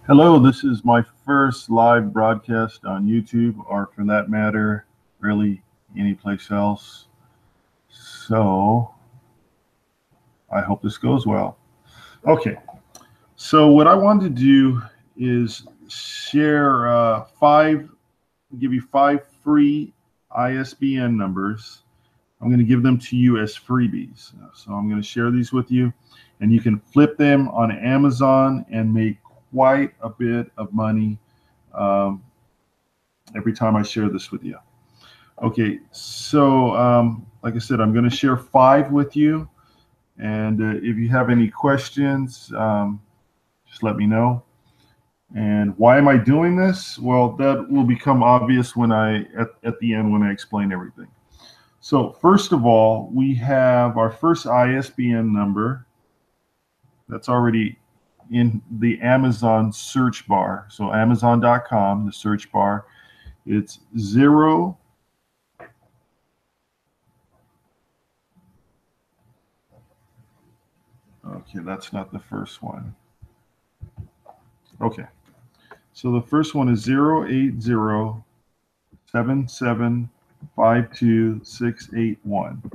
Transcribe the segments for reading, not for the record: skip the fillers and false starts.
Hello, this is my first live broadcast on YouTube, or for that matter, really any place else. So I hope this goes well. Okay, so what I wanted to do is share give you five free ISBN numbers. I'm going to give them to you as freebies. So I'm going to share these with you, and you can flip them on Amazon and make quite a bit of money um, every time I share this with you. Okay, so like I said, I'm going to share five with you, and if you have any questions, just let me know. And why am I doing this? Well, that will become obvious when at the end when I explain everything. So first of all, we have our first ISBN number that's already in the Amazon search bar. So Amazon.com, the search bar, it's 0. Okay, that's not the first one. Okay, so the first one is 08077526681.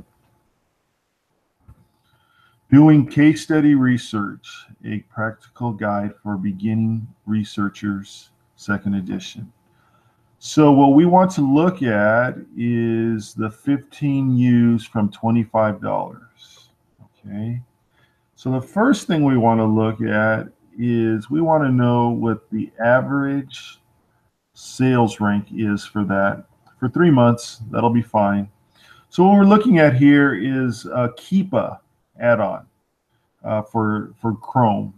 Doing case study research, a practical guide for beginning researchers, second edition. So what we want to look at is the 15 U's from $25. Okay. So the first thing we want to look at is we want to know what the average sales rank is for that. For 3 months, that'll be fine. So what we're looking at here is a Keepa add-on for Chrome.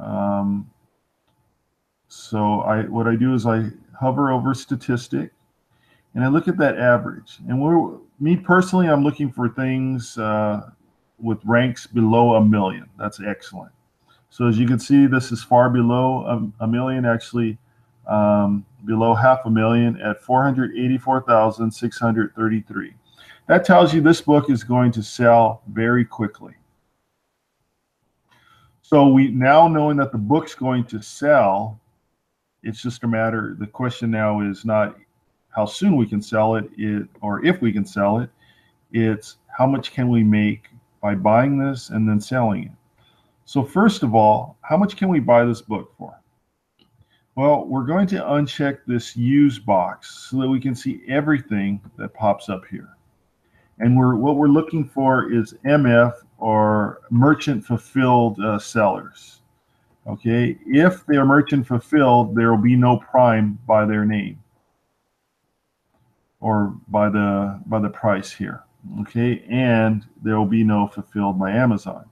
Um, so what I do is I hover over statistic and I look at that average. And me personally, I'm looking for things with ranks below 1 million. That's excellent. So as you can see, this is far below a million, actually below 500,000 at 484,633. That tells you this book is going to sell very quickly. So we now knowing that the book's going to sell, it's just a matter, the question now is not how soon we can sell it, or if we can sell it, it's how much can we make by buying this and then selling it. So first of all, how much can we buy this book for? Well, we're going to uncheck this use box so that we can see everything that pops up here. And what we're looking for is MF, or merchant fulfilled sellers. Okay, if they are merchant fulfilled, there will be no prime by their name or by the price here. Okay, and there will be no fulfilled by Amazon.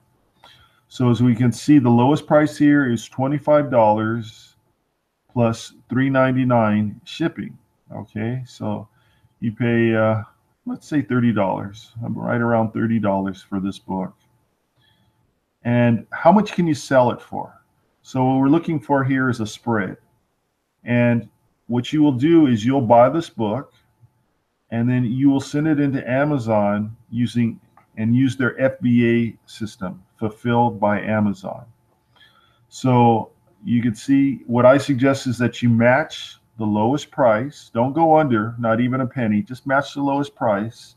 So as we can see, the lowest price here is $25 plus $3.99 shipping. Okay, so you pay let's say $30. I'm right around $30 for this book. And how much can you sell it for? So what we're looking for here is a spread. And what you will do is you'll buy this book and then you will send it into Amazon use their FBA system, fulfilled by Amazon. So you can see what I suggest is that you match the lowest price. Don't go under, not even a penny, just match the lowest price.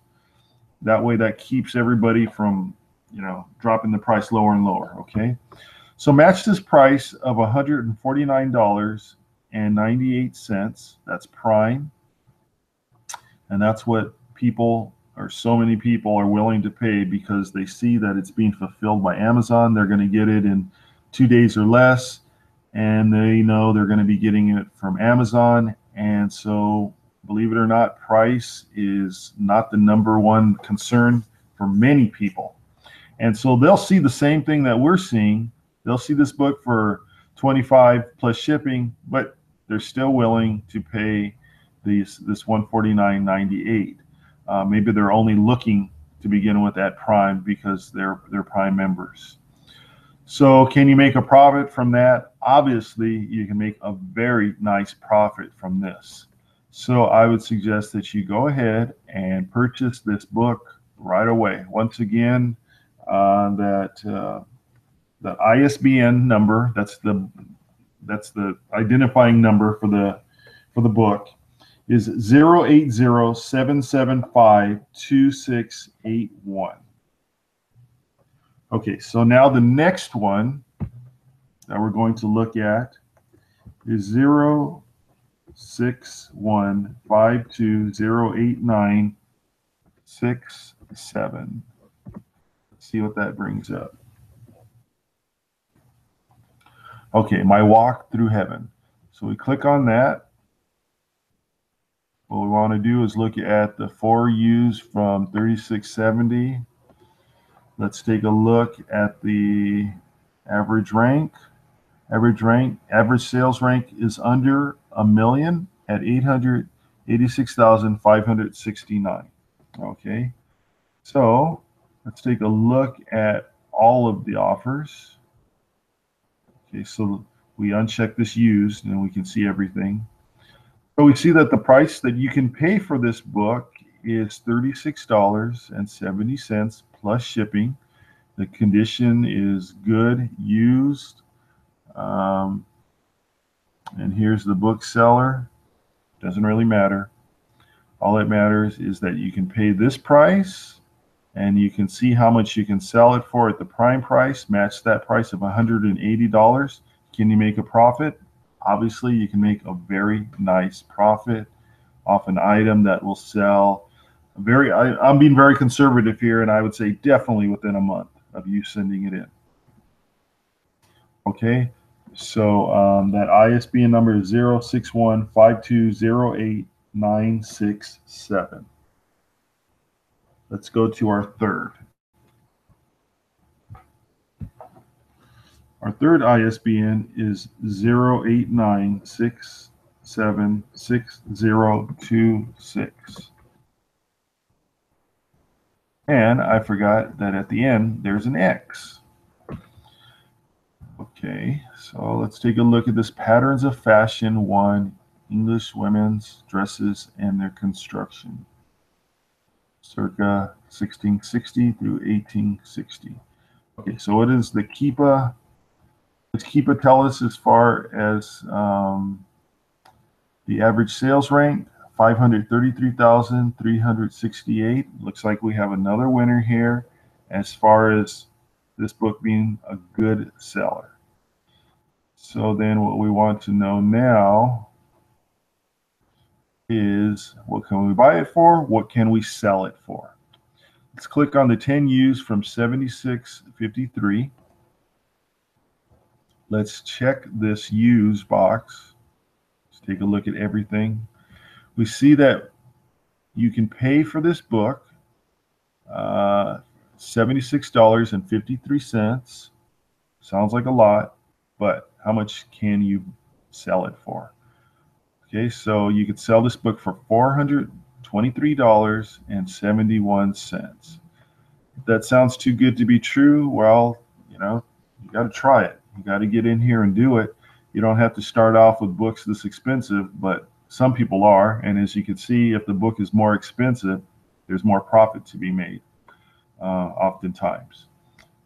That way that keeps everybody from, dropping the price lower and lower, okay? So match this price of $149.98. That's prime. And that's what so many people are willing to pay because they see that it's being fulfilled by Amazon. They're going to get it in 2 days or less, and they know they're going to be getting it from Amazon. And so, believe it or not, price is not the number one concern for many people. And so they'll see the same thing that we're seeing. They'll see this book for $25 plus shipping, but they're still willing to pay this $149.98. Maybe they're only looking to begin with at Prime because they're Prime members. So can you make a profit from that? Obviously, you can make a very nice profit from this. So I would suggest that you go ahead and purchase this book right away. Once again, the ISBN number, that's the that's the identifying number for the book, is 080-775-2681. Okay, so now the next one that we're going to look at is 06152089667. Let's see what that brings up. Okay, my walk through heaven. So we click on that. What we want to do is look at the 4 U's from 3670. Let's take a look at the average rank. Average sales rank is under a million at 886,569. Okay, so let's take a look at all of the offers. Okay, so we uncheck this used and we can see everything. So we see that the price that you can pay for this book is $36.70 plus shipping. The condition is good, used. And here's the bookseller. Doesn't really matter. All that matters is that you can pay this price and you can see how much you can sell it for at the prime price, match that price of $180. Can you make a profit? Obviously, you can make a very nice profit off an item that will sell I'm being very conservative here, and I would say definitely within a month of you sending it in. Okay, so that ISBN number is 06152089667. Let's go to our third. Our third ISBN is 089676026. And I forgot that at the end there's an X. Okay, so let's take a look at this Patterns of Fashion 1, English women's dresses and their construction, circa 1660 through 1860. Okay, so what is the Keepa? Does Keepa tell us as far as the average sales rank? 533,368. Looks like we have another winner here as far as this book being a good seller. So then what we want to know now is, what can we buy it for? What can we sell it for? Let's click on the 10 U's from 7653. Let's check this use box. Let's take a look at everything. We see that you can pay for this book $76.53. Sounds like a lot, but how much can you sell it for? Okay, so you could sell this book for $423.71. If that sounds too good to be true, well, you got to try it. You got to get in here and do it. You don't have to start off with books this expensive, but some people are. And as you can see, if the book is more expensive, there's more profit to be made, oftentimes.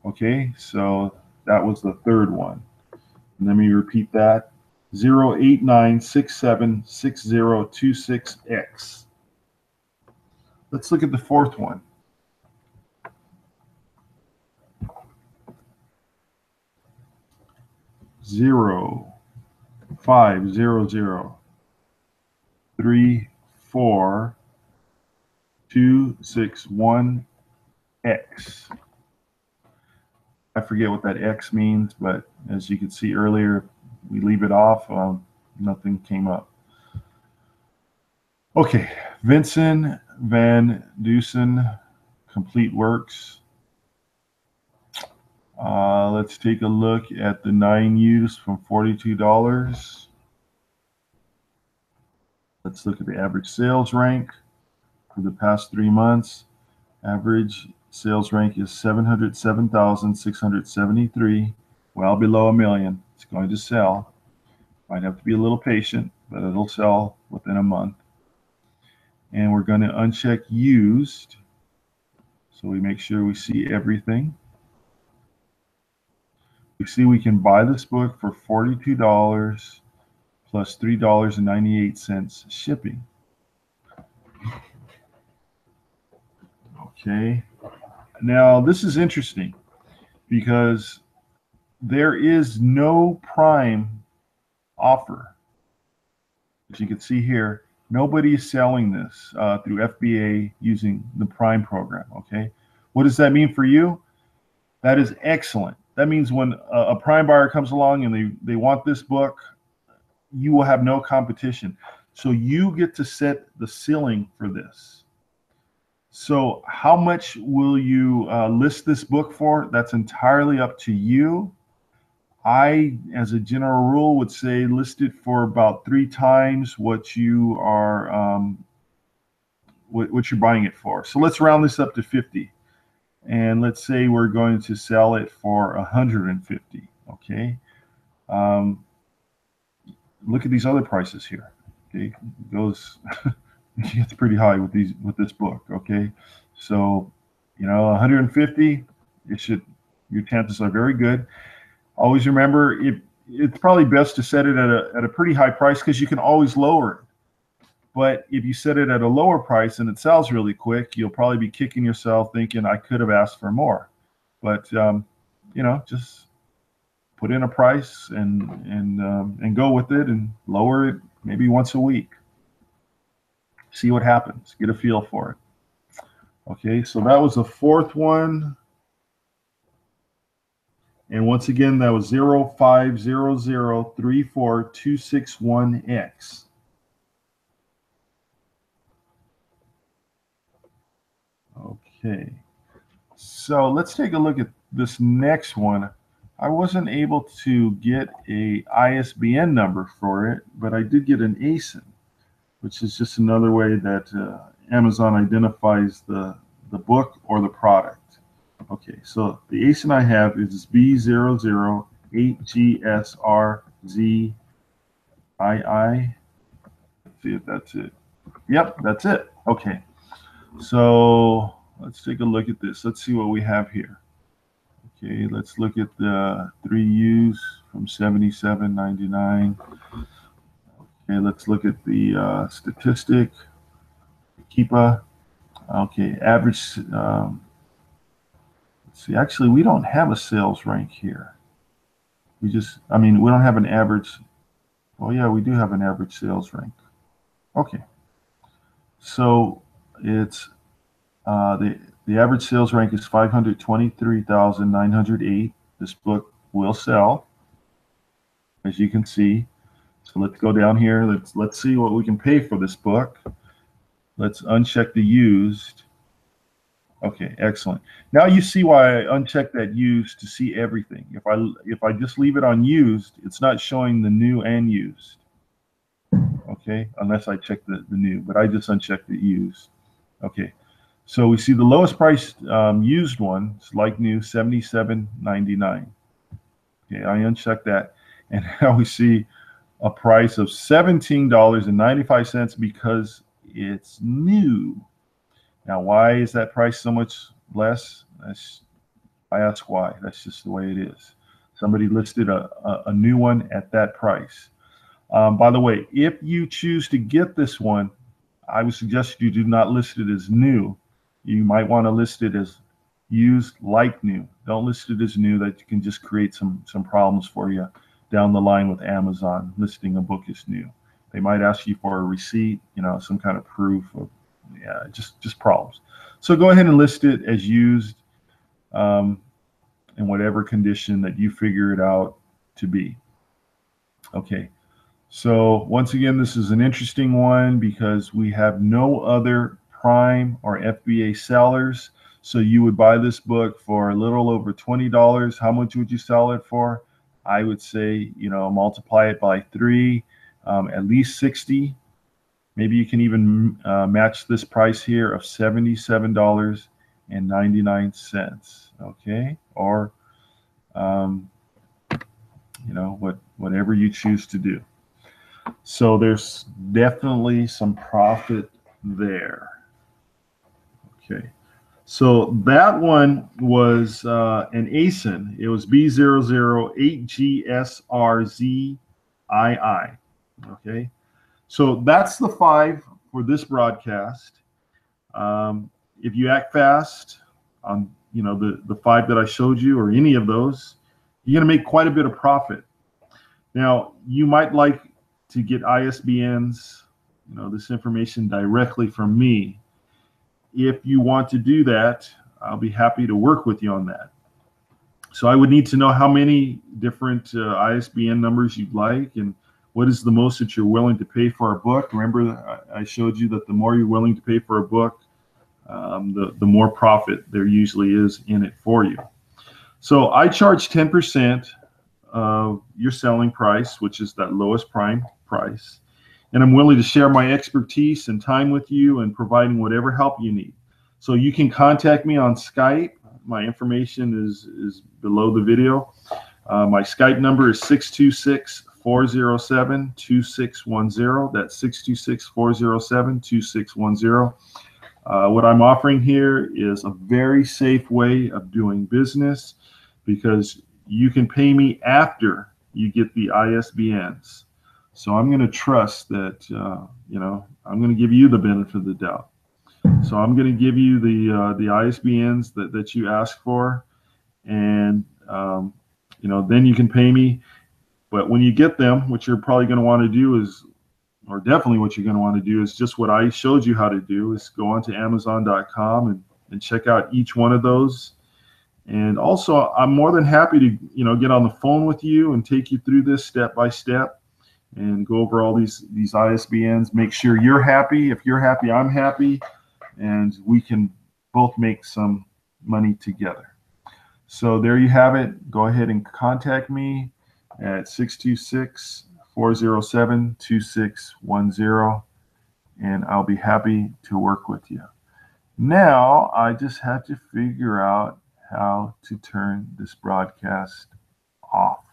Okay, so that was the third one. And let me repeat that. 089676026X. Let's look at the fourth one. Zero 5003426X. I forget what that X means, but as you could see earlier, we leave it off. Nothing came up. Okay, Vincent Van Dusen, Complete Works. Let's take a look at the 9 U's from $42. Let's look at the average sales rank for the past 3 months. Average sales rank is 707,673, well below a million. It's going to sell. Might have to be a little patient, but it'll sell within a month. And we're going to uncheck used, so we make sure we see everything. We see we can buy this book for $42 plus $3.98 shipping. Okay. Now, this is interesting because there is no Prime offer. As you can see here, nobody is selling this through FBA using the Prime program. Okay. What does that mean for you? That is excellent. That means when a Prime buyer comes along and they want this book, you will have no competition. So you get to set the ceiling for this. So how much will you list this book for? That's entirely up to you. I, as a general rule, would say list it for about 3 times what you are what you're buying it for. So let's round this up to 50, and let's say we're going to sell it for 150. Okay. Look at these other prices here. Okay, it goes it's pretty high with this book. Okay, so 150, your chances are very good. Always remember, it's probably best to set it at a pretty high price because you can always lower it. But if you set it at a lower price and it sells really quick, you'll probably be kicking yourself thinking, I could have asked for more. But just put in a price and go with it and lower it maybe once a week. See what happens. Get a feel for it. Okay, so that was the 4th one. And once again, that was 050034261X. Okay, so let's take a look at this next one. I wasn't able to get a ISBN number for it, but I did get an ASIN, which is just another way that Amazon identifies the book or the product. Okay, so the ASIN I have is B008GSRZII. Let's see if that's it. Yep, that's it. Okay, so let's take a look at this. Let's see what we have here. Okay, let's look at the 3 U's from $77.99. Okay, let's look at the statistic. Keepa. Okay, average. Let's see. Actually, we don't have a sales rank here. We don't have an average. Oh yeah, we do have an average sales rank. Okay. So it's the average sales rank is 523,908. This book will sell, as you can see. So let's go down here. Let's see what we can pay for this book. Let's uncheck the used. Okay, excellent. Now you see why I unchecked that used to see everything. If I just leave it on used, it's not showing the new and used. Okay, unless I check the new, but I just unchecked the used. Okay, so we see the lowest price used one, it's like new, $77.99. Okay, I unchecked that, and now we see a price of $17.95 because it's new. Now, why is that price so much less? I ask why. That's just the way it is. Somebody listed a new one at that price. By the way, if you choose to get this one, I would suggest you do not list it as new. You might want to list it as used like new. Don't list it as new. That can just create some problems for you down the line with Amazon listing a book as new. They might ask you for a receipt, some kind of proof of, just problems. So go ahead and list it as used in whatever condition that you figure it out to be. Okay. So once again, this is an interesting one because we have no other Prime or FBA sellers. So you would buy this book for a little over $20. How much would you sell it for? I would say, multiply it by 3, at least 60. Maybe you can even match this price here of $77.99. Okay, or whatever you choose to do. So there's definitely some profit there. Okay, So that one was an ASIN. It was B008GSRZII. Okay. So that's the 5 for this broadcast. If you act fast on the 5 that I showed you or any of those, you're going to make quite a bit of profit. Now, you might like to get ISBNs, this information directly from me. If you want to do that, I'll be happy to work with you on that. So I would need to know how many different ISBN numbers you'd like and what is the most that you're willing to pay for a book. Remember, I showed you that the more you're willing to pay for a book, the more profit there usually is in it for you. So I charge 10% of your selling price, which is that lowest prime price. And I'm willing to share my expertise and time with you and providing whatever help you need. So you can contact me on Skype. My information is below the video. My Skype number is 626-407-2610. That's 626-407-2610. What I'm offering here is a very safe way of doing business because you can pay me after you get the ISBNs. So I'm going to trust that, I'm going to give you the benefit of the doubt. So I'm going to give you the ISBNs that you ask for, and then you can pay me. But when you get them, what you're probably going to want to do is, or definitely what you're going to want to do is just what I showed you how to do, is go onto Amazon.com and check out each one of those. And also, I'm more than happy to get on the phone with you and take you through this step by step and go over all these ISBNs. Make sure you're happy. If you're happy, I'm happy, and we can both make some money together. So there you have it. Go ahead and contact me at 626-407-2610, and I'll be happy to work with you. Now, I just had to figure out how to turn this broadcast off.